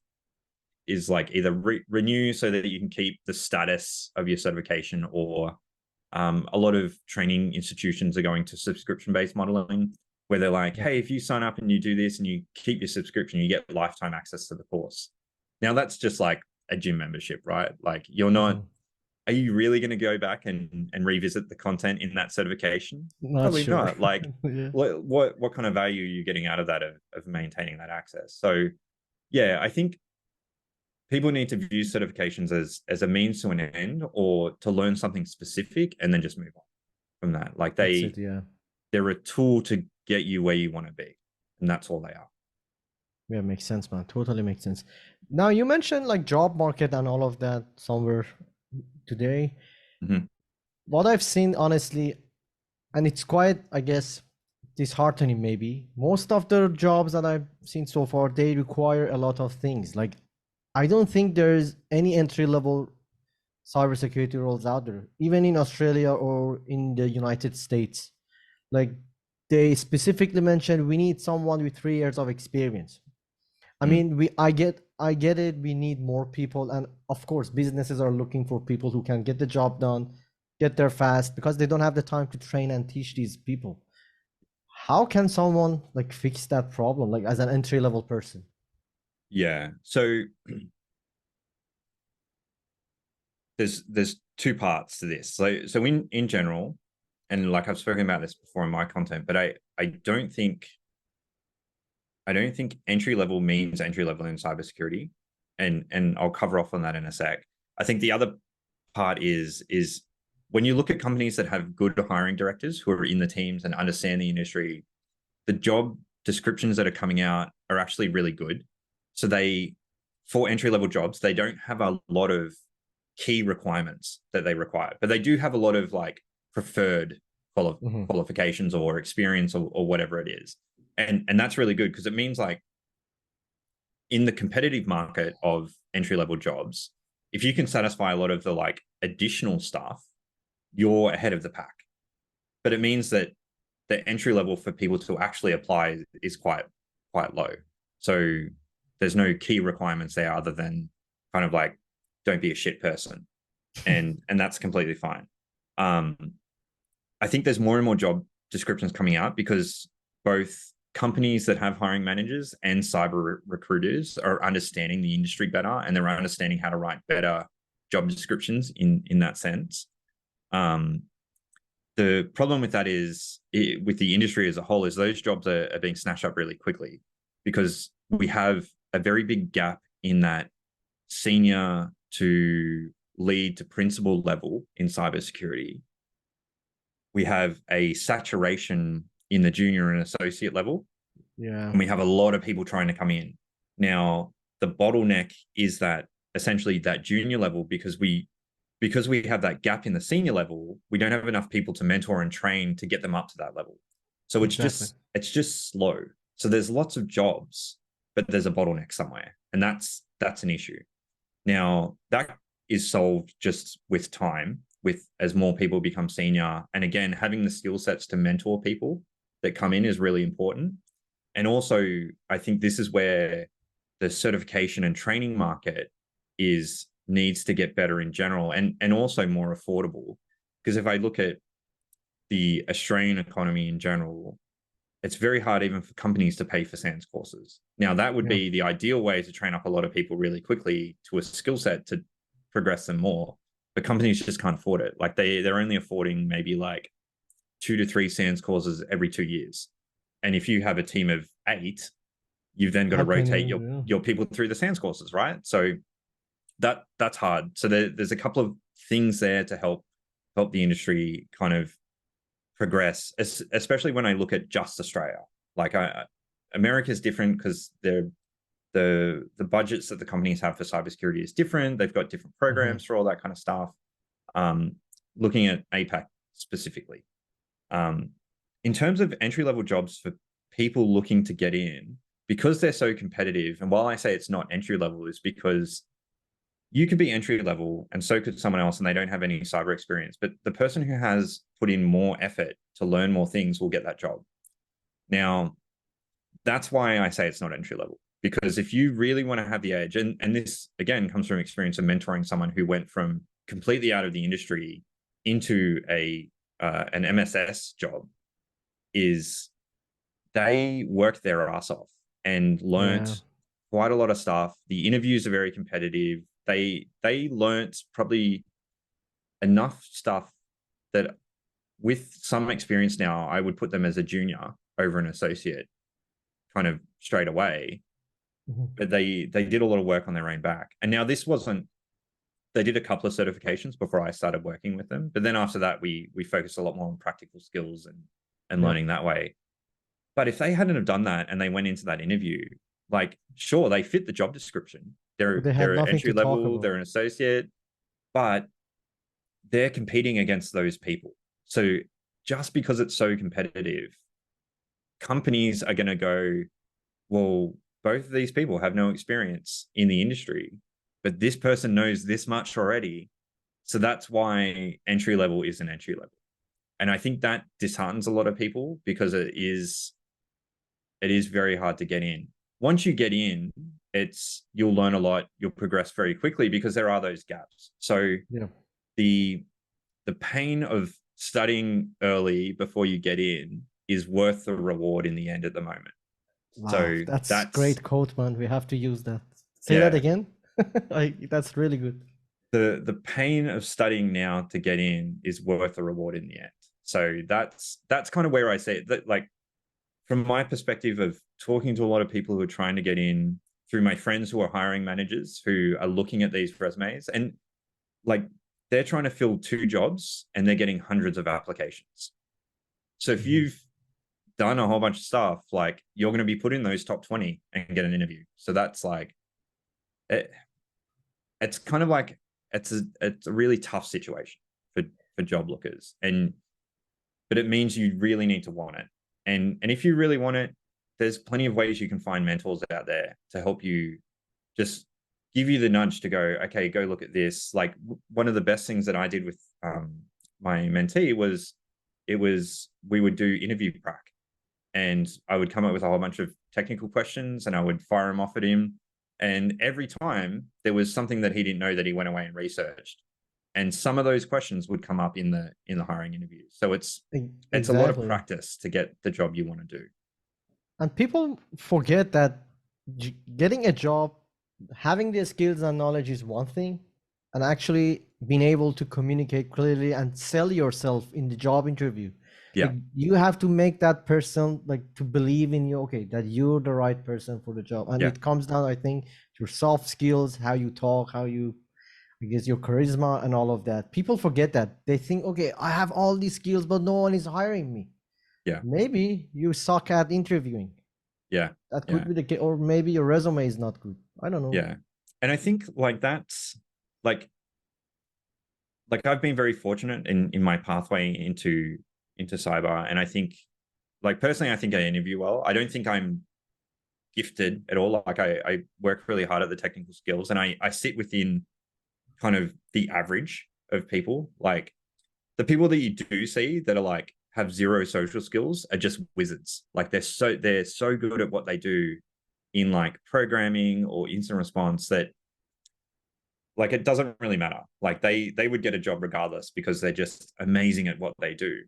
like either renew so that you can keep the status of your certification, or a lot of training institutions are going to subscription-based modeling where they're like, Yep. hey, if you sign up and you do this and you keep your subscription, you get lifetime access to the course. Now that's just like a gym membership, right? Like you're not, Mhm. are you really going to go back and revisit the content in that certification? Not Probably sure. not. Like Yeah. what kind of value are you getting out of that of maintaining that access? So yeah, I think people need to view certifications as a means to an end or to learn something specific and then just move on from that. Like That's it, yeah. they're a tool to get you where you want to be, and that's all they are. Yeah, makes sense, man. Totally makes sense. Now you mentioned like job market and all of that somewhere today. Mhm. What I've seen honestly, and it's quite, I guess, disheartening maybe. Most of the jobs that I've seen so far, they require a lot of things. Like I don't think there's any entry level cybersecurity roles out there, even in Australia or in the United States. Like they specifically mentioned we need someone with 3 years of experience. I Mm. mean, I get it. We need more people, and of course, businesses are looking for people who can get the job done, get there fast, because they don't have the time to train and teach these people. How can someone like fix that problem, like as an entry level person? Yeah. So there's two parts to this. So in general, and like I've spoken about this before in my content, but I don't think entry level means entry level in cybersecurity, and I'll cover off on that in a sec. I think the other part is when you look at companies that have good hiring directors who are in the teams and understand the industry, the job descriptions that are coming out are actually really good. So for entry level jobs, they don't have a lot of key requirements that they require, but they do have a lot of like preferred Mhm. qualifications or experience or whatever it is. And that's really good because it means like in the competitive market of entry level jobs, if you can satisfy a lot of the like additional stuff, you're ahead of the pack. But it means that the entry level for people to actually apply is quite low. So there's no key requirements there other than kind of like don't be a shit person, and that's completely fine. Um, I think there's more and more job descriptions coming out because both companies that have hiring managers and cyber recruiters are understanding the industry better, and they're understanding how to write better job descriptions in that sense. Um, the problem with that is with the industry as a whole is those jobs are being snatched up really quickly because we have a very big gap in that senior to lead to principal level in cybersecurity. We have a saturation in the junior and associate level, Yeah, and we have a lot of people trying to come in. Now, the bottleneck is that essentially that junior level, because we have that gap in the senior level, we don't have enough people to mentor and train to get them up to that level. So exactly. it's just slow. So there's lots of jobs, but there's a bottleneck somewhere, and that's an issue. Now, that is solved just with time, with as more people become senior. And again, having the skill sets to mentor people that come in is really important. And also, I think this is where the certification and training market needs to get better in general, and also more affordable. Because if I look at the Australian economy in general, it's very hard even for companies to pay for SANS courses. Now, that would Yeah, be the ideal way to train up a lot of people really quickly to a skill set to progress them more. But companies just can't afford it. Like they're only affording maybe like 2 to 3 SANS courses every 2 years. And if you have a team of 8, you've then got to how can rotate you? your people through the SANS courses, right? So that's hard. So there's a couple of things there to help the industry kind of progress, especially when I look at just Australia. Like America is different because the budgets that the companies have for cybersecurity is different. They've got different Yeah. programs for all that kind of stuff. Looking at APAC specifically, in terms of entry level jobs for people looking to get in, because they're so competitive. And while I say it's not entry level, is because you could be entry level and so could someone else and they don't have any cyber experience, but the person who has put in more effort to learn more things will get that job. Now, that's why I say it's not entry level, because if you really want to have the edge, and this again comes from experience of mentoring someone who went from completely out of the industry into an MSS job, is they worked their ass off and Yeah, learnt quite a lot of stuff. The interviews are very competitive. They learnt probably enough stuff that with some experience now, I would put them as a junior over an associate kind of straight away. mhm. But they did a lot of work on their own back. And now this wasn't, they did a couple of certifications before I started working with them. But then after that, we focused a lot more on practical skills and Yeah. learning that way. But if they hadn't have done that and they went into that interview, like, sure, they fit the job description. But they had They're nothing to entry talk level, about. they're an associate, but they're competing against those people. So just because it's so competitive, companies are going to go, well, both of these people have no experience in the industry, but this person knows this much already. So that's why entry level isn't entry level. And I think that disheartens a lot of people because it is very hard to get in. Once you get in, you'll learn a lot, you'll progress very quickly because there are those gaps. So Yeah. the pain of studying early before you get in is worth the reward in the end at the moment. Wow, So that's that's great quote, man. We have to use that. Say that yeah, again. That's really good. the pain of studying now to get in is worth the reward in the end. So that's kind of where I say it. That, like, from my perspective of talking to a lot of people who are trying to get in, through my friends who are hiring managers who are looking at these resumes, and like they're trying to fill 2 jobs and they're getting hundreds of applications. So if Mhm. you've done a whole bunch of stuff, like, you're going to be put in those top 20 and get an interview. So that's like it, it's kind of like it's a really tough situation for job lookers, and but it means you really need to want it. And if you really want it, there's plenty of ways you can find mentors out there to help you, just give you the nudge to go, okay, go look at this. Like, one of the best things that I did with my mentee was, we would do interview prac, and I would come up with a whole bunch of technical questions and I would fire them off at him. And every time there was something that he didn't know that he went away and researched. And some of those questions would come up in the hiring interviews. So it's a lot of Exactly. practice to get the job you want to do. And people forget that getting a job, having the skills and knowledge is one thing, and actually being able to communicate clearly and sell yourself in the job interview. Yeah. Like you have to make that person like to believe in you, okay, that you're the right person for the job. And Yeah. it comes down, I think, to your soft skills, how you talk, how you, I guess, your charisma and all of that. People forget that. They think, okay, I have all these skills, but no one is hiring me. Yeah. Maybe you suck at interviewing. Yeah. That could Yeah. be the case, or maybe your resume is not good. I don't know. Yeah. And I think like that's like I've been very fortunate in my pathway into cyber. And I think like personally, I think I interview well. I don't think I'm gifted at all. Like I work really hard at the technical skills, and I sit within kind of the average of people. Like the people that you do see that are like have zero social skills are just wizards. Like they're so good at what they do in like programming or instant response that like it doesn't really matter. Like they would get a job regardless because they're just amazing at what they do.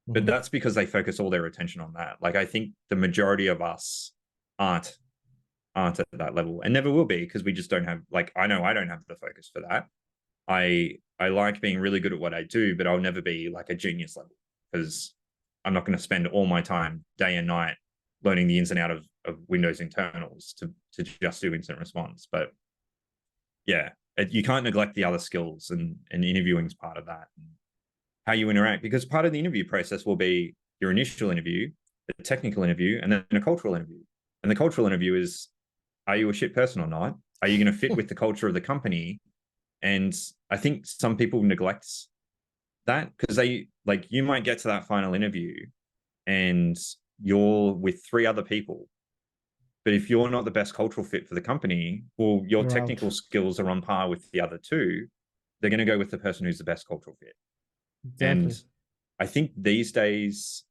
But Mhm. that's because they focus all their attention on that. Like I think the majority of us aren't aren't at that level and never will be because we just don't have like I know I don't have the focus for that. I like being really good at what I do, but I'll never be like a genius level because I'm not going to spend all my time day and night learning the ins and out of Windows internals to just do instant response. But yeah, you can't neglect the other skills, and interviewing is part of that. And how you interact, because part of the interview process will be your initial interview, the technical interview, and then a cultural interview. And the cultural interview is, are you a shit person or not? Are you going to fit with the culture of the company? And I think some people neglect that because they like you might get to that final interview and you're with three other people. But if you're not the best cultural fit for the company, well, your You're out. technical skills are on par with the other two. They're going to go with the person who's the best cultural fit. And Exactly. I think these days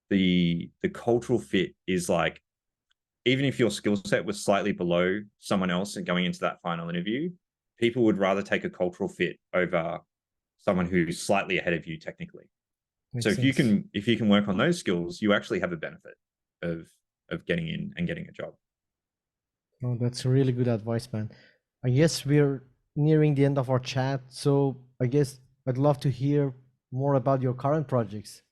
the cultural fit is like even if your skill set was slightly below someone else and going into that final interview, people would rather take a cultural fit over someone who's slightly ahead of you technically. So Makes sense. if you can work on those skills, you actually have a benefit of getting in and getting a job. Oh, that's really good advice, man. I guess we're nearing the end of our chat, so I guess I'd love to hear more about your current projects.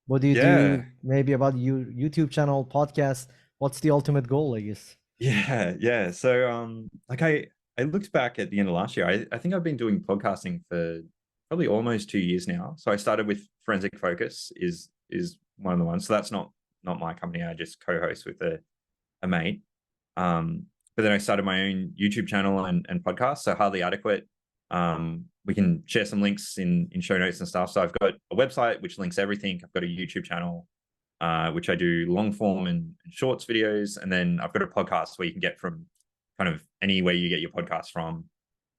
What do you Yeah. do? Maybe about your YouTube channel, podcast. What's the ultimate goal, I guess? Yeah, yeah. So like I looked back at the end of last year. I think I've been doing podcasting for probably almost 2 years now. So I started with Forensic Focus is one of the ones. So that's not my company. I just co-host with a mate. But then I started my own YouTube channel and podcast. So Hardly Adequate. We can share some links in show notes and stuff. So I've got a website which links everything. I've got a YouTube channel which I do long form and shorts videos. And then I've got a podcast where you can get from kind of anywhere you get your podcast from.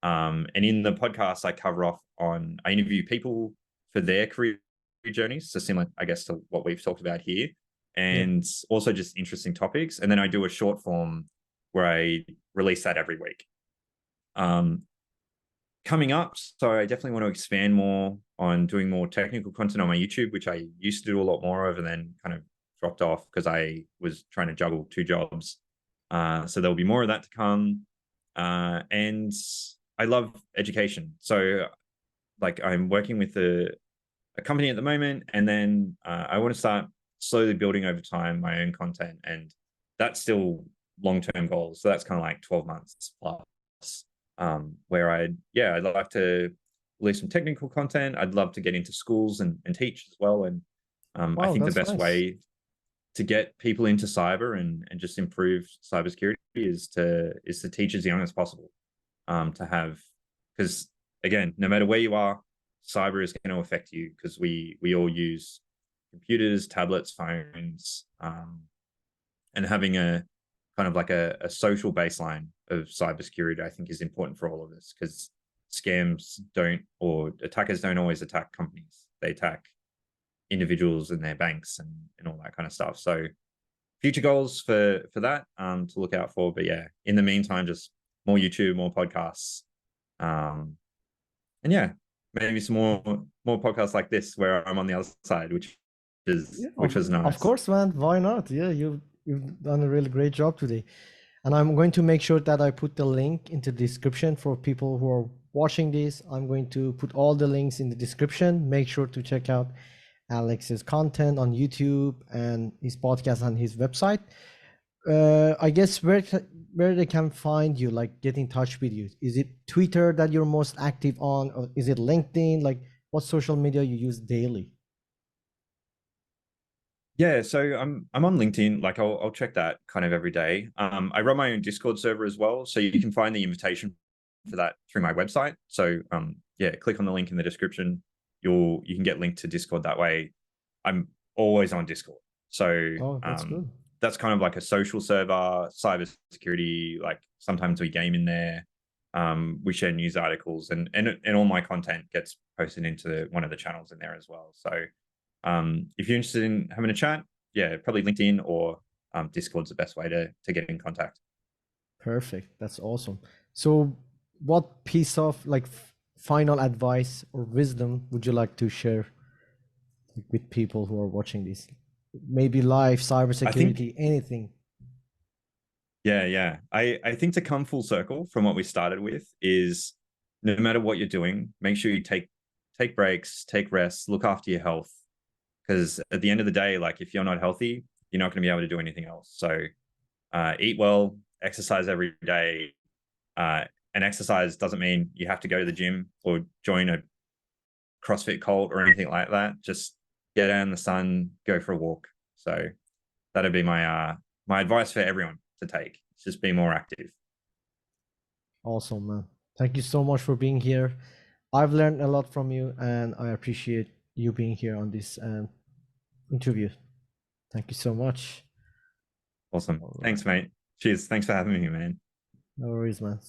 And in the podcast, I cover off on, I interview people for their career journeys. So similar, I guess, to what we've talked about here. Yeah. And also just interesting topics. And then I do a short form where I release that every week. Coming up, so I definitely want to expand more on doing more technical content on my YouTube, which I used to do a lot more of and then kind of dropped off because I was trying to juggle two jobs. So there'll be more of that to come. And I love education. So like I'm working with a company at the moment, and then I want to start slowly building over time my own content. And that's still long-term goals. So that's kind of like 12 months plus. Where I'd like to release some technical content. I'd love to get into schools and teach as well. And I Wow, think the that's best nice. way to get people into cyber and just improve cybersecurity is to teach as young as possible. To have, because again, no matter where you are, cyber is going to affect you because we all use computers, tablets, phones, and having a kind of like a social baseline of cybersecurity, I think is important for all of us because scams don't or attackers don't always attack companies. They attack individuals and their banks and all that kind of stuff. So future goals for that to look out for. But yeah, in the meantime, just more YouTube, more podcasts. And yeah, maybe some more podcasts like this where I'm on the other side, Yeah, which was of nice. course, man. Why not? Yeah, you've done a really great job today. And I'm going to make sure that I put the link into the description for people who are watching this, I'm going to put all the links in the description. Make sure to check out Alex's content on YouTube and his podcast and his website. I guess where they can find you, like get in touch with you. Is it Twitter that you're most active on, or is it LinkedIn? Like, what social media you use daily? Yeah, so I'm on LinkedIn. Like I'll check that kind of every day. I run my own Discord server as well, so you can find the invitation for that through my website. So yeah, click on the link in the description. You can get linked to Discord that way. I'm always on Discord, so Oh, that's good. that's kind of like a social server, cybersecurity. Like sometimes we game in there. We share news articles, and all my content gets posted into one of the channels in there as well. So if you're interested in having a chat, yeah, probably LinkedIn or Discord's the best way to get in contact. Perfect. That's awesome. So, what piece of like final advice or wisdom would you like to share with people who are watching this? Maybe life, I think, cybersecurity, anything. yeah. I think to come full circle from what we started with is no matter what you're doing, make sure you take breaks, take rests, look after your health. Because at the end of the day, like if you're not healthy, you're not going to be able to do anything else. So eat well, exercise every day. And exercise doesn't mean you have to go to the gym or join a CrossFit cult or anything like that. Just get out in the sun, go for a walk. So that'd be my advice for everyone to take. Just be more active. Awesome, man. Thank you so much for being here. I've learned a lot from you, and I appreciate you being here on this interview. Thank you so much. Awesome. All right. Thanks, mate. Cheers. Thanks for having me, man. No worries, man.